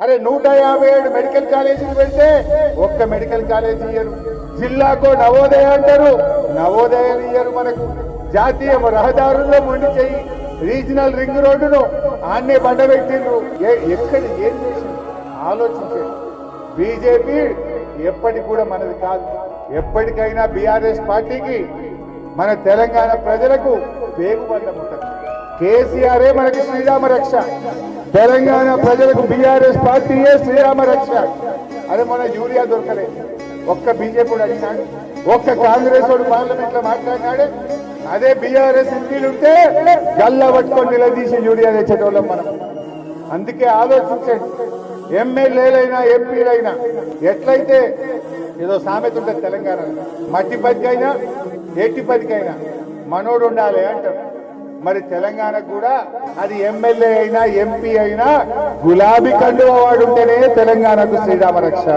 అరే 157 మెడికల్ కాలేజీలు పెడితే ఒక్క మెడికల్ కాలేజీ ఇయ్యరు. జిల్లాకో నవోదయ అంటారు, నవోదయాలు ఇయ్యరు. మనకు జాతీయ రహదారుల్లో మొండి చెయ్యి రీజనల్ రింగ్ రోడ్డును ఆన్నే బండ పెట్టిండ్రు. ఎక్కడ ఏం చేసింది ఆలోచించండి. బీజేపీ ఎప్పటికి కూడా మనది కాదు. ఎప్పటికైనా బీఆర్ఎస్ పార్టీకి మన తెలంగాణ ప్రజలకు పేగుబంధం ఉంటుంది. కేసీఆరే మనకి శ్రీరామ రక్ష. తెలంగాణ ప్రజలకు బీఆర్ఎస్ పార్టీయే శ్రీరామ రక్ష. అదే మన యూరియా దొరకలేదు. ఒక్క బీజేపీ అడిగినాడు, ఒక్క కాంగ్రెస్ వాడు పార్లమెంట్ లో మాట్లాడినాడే. అదే బీఆర్ఎస్ ఎంపీలుంటే గల్లా పట్టుకొని నిలదీసి యూరియా తెచ్చేటోళ్ళం మనం. అందుకే ఆలోచించండి. ఎమ్మెల్యేలైనా ఎంపీలైనా ఎట్లయితే ఏదో సామెత ఉంటుంది తెలంగాణ, మట్టి బతికైనా ఎట్టి బతికైనా మనోడు ఉండాలి అంటారు. మరి తెలంగాణకు కూడా అది ఎమ్మెల్యే అయినా ఎంపీ అయినా గులాబీ కండువా వాడు ఉంటేనే తెలంగాణకు శ్రీరామ రక్ష.